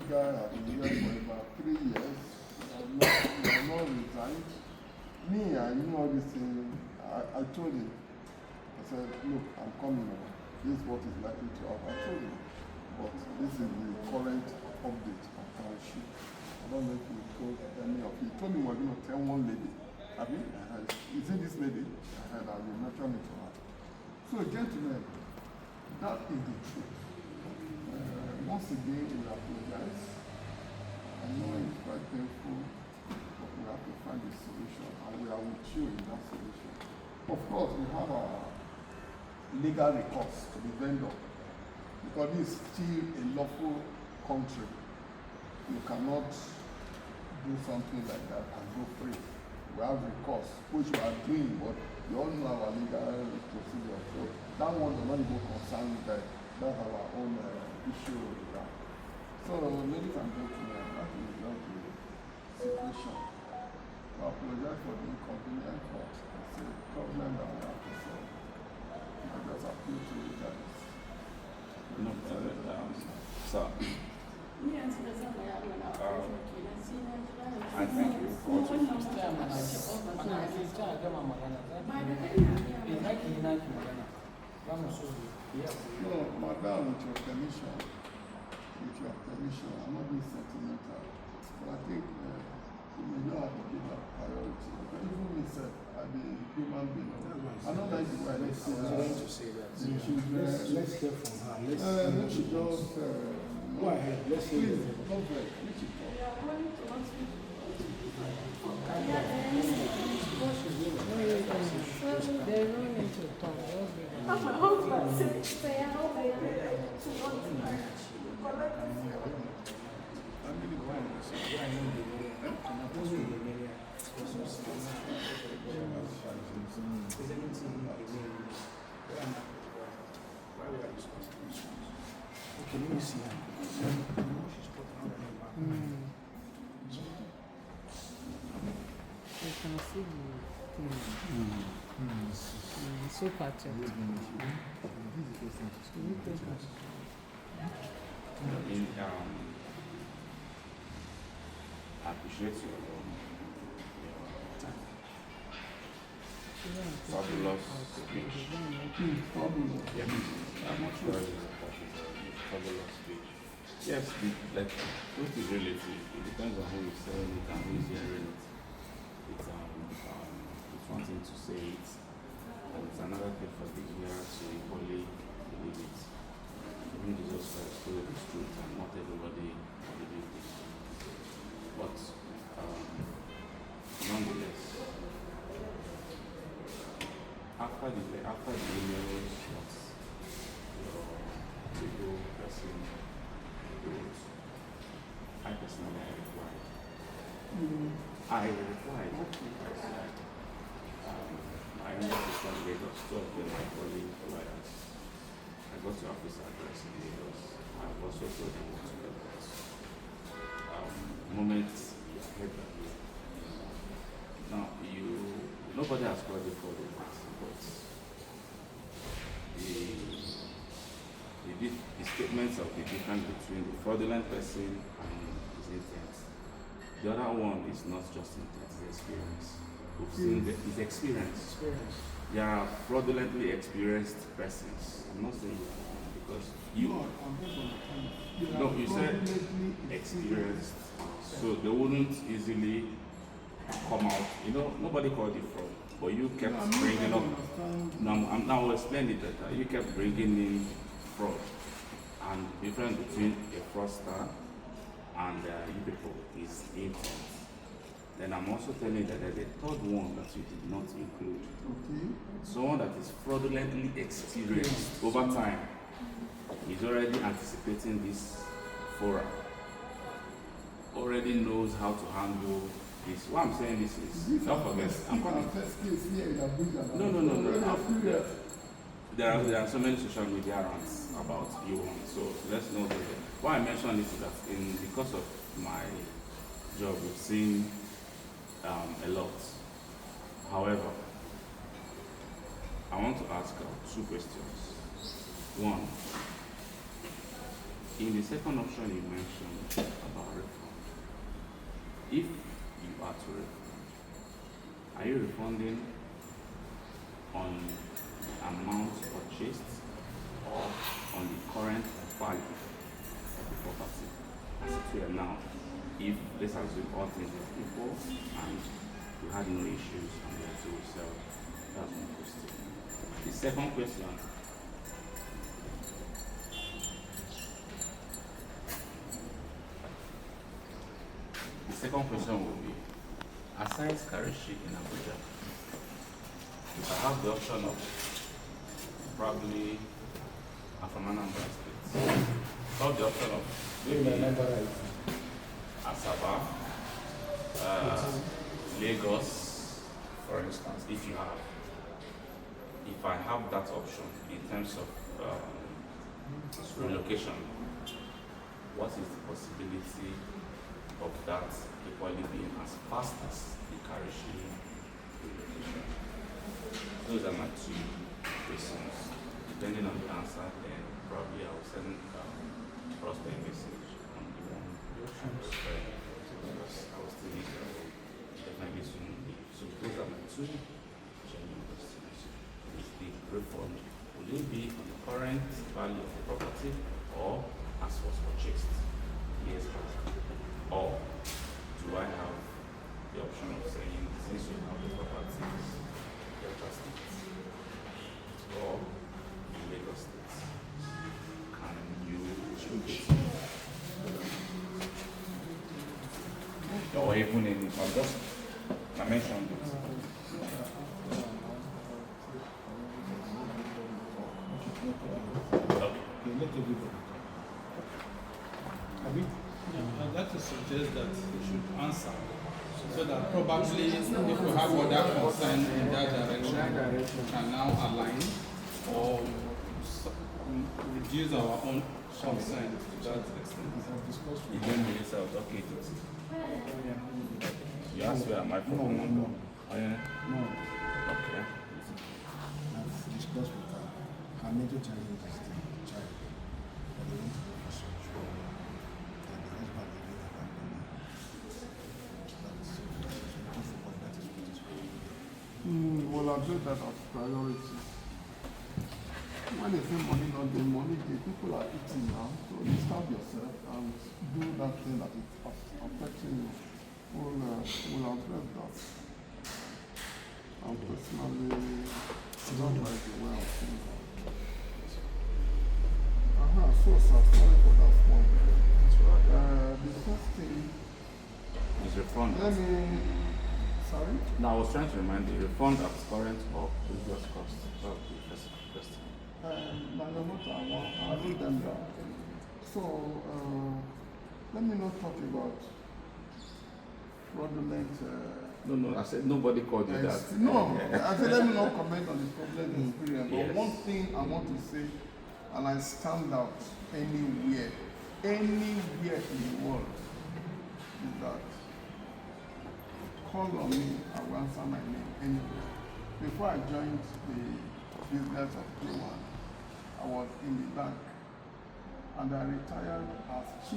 guy has been here for about 3 years. You have not resigned. Me, I knew all these things. I told him. I said, look, I'm coming over. This is what is likely to happen. I told him. But this is the current update on township. I don't know if you told any of you. He told me we're going to tell one lady. I mean, you see this lady? I will mention it to her. So, gentlemen, that is the truth. Once again, we apologize. I know it's quite painful, but we have to find a solution, and we are with you in that solution. Of course, we have a legal recourse to the vendor, because this is still a lawful country. You cannot do something like that and go free. We have recourse, which we are doing, but you all know our legal procedure. So that one does not even concern you guys. That's our own issue with that. So, ladies and gentlemen, that is just the situation. I apologize for the inconvenience, but it's a problem that we have to solve. I just appeal to you guys. No problem. So, I thank you for what you No, madam, with your permission, I'm not being sentimental, but I think you may not have to give that priority. Even myself, I'm a human being. I don't like the way I see the children. Let's hear from her. Let me just go ahead. Let's hear please, from her. don't break. Let me talk. There's no need to talk. Okay, let me see her. You can see the thing. So patterned. I appreciate your fabulous speech. Yeah, I'm not sure it's fabulous speech. Yes, like truth is relative. It depends on who is saying it and who is hearing it. It's one thing to say it, and it's another thing for the hearer to equally believe it. Even Jesus Christ told the truth, and not everybody believed it. But nonetheless, after the emails that your typical person wrote, I personally replied. I replied. My English is from Lagos, two of them are calling lawyers. I got your office address in Lagos. I've also told them what to get that. Moment you heard that. Now, nobody has called you for the but the statements of the difference between the fraudulent person and his intent. The other one is not just intent, it's experience. We've seen his experience. There are fraudulently experienced persons. I'm not saying because you said experienced, so they wouldn't easily come out. Nobody called you fraud, but you kept bringing up. Now I'll explain it better. You kept bringing in fraud, and the difference between a fraudster and you people is intent. Then I'm also telling you that there's a third one that you did not include. Okay. Someone that is fraudulently experienced over time is already anticipating this forum, already knows how to handle this. What I'm saying is don't forget. I'm coming. No. There are so many social media rants about you, so let's not do that. Why I mention this is that because of my job, we've seen a lot. However, I want to ask two questions. One, in the second option you mentioned about refund, if you are to refund, are you refunding on the amount purchased or on the current value of the property as it were now? If, let's assume all things were equal and you had no issues and you had to sell, that's one question. The second question, will be, aside Karishi in Abuja, if I have the option of probably I'm from Anambra State, have the option of maybe Asaba, Lagos, for instance, if I have that option in terms of relocation, what is the possibility of that equally being as fast as the Karishi relocation? Those are my two questions. Depending on the answer, then probably I will send across the message on the one because I will still need definitely soon leave. So those are my two genuine questions. Is the refund, will it be on the current value of the property or as was purchased years back? Or do I have the option of saying, since you have the properties, Delta State or Lagos State, can you choose? Or even in I mentioned it. Okay. Let everybody talk. Abi? I'd like to suggest that we should answer so that probably if we have other concern in that direction, we can now align or reduce our own concern to that extent. You don't really sell okay. You asked where am I from? No. Oh, yeah? No. Okay. I've discussed with her. Her major challenge is the child. But they want to go for surgery. And the husband will be abandoned. That's looking for God. That is what is going on. We'll update that as priority. When they say money, not the money, the people are eating now. So you stop yourself and do that thing that is affecting you. We'll address that. I'm personally not like the way I'm seeing that. So sir, sorry for that small delay. The first thing, Is refund? let me, sorry? Now I was trying to remind you, refund at current or previous cost. That would be the first question. I'll read them down. So, let me not talk about fraudulent. No, I said nobody called you that. No, I said let me not comment on the fraudulent experience. Yes. But one thing I want to say, and I stand out anywhere in the world, is that call on me, I will answer my name anywhere. Before I joined the business of K1, I was in the bank and I retired as chief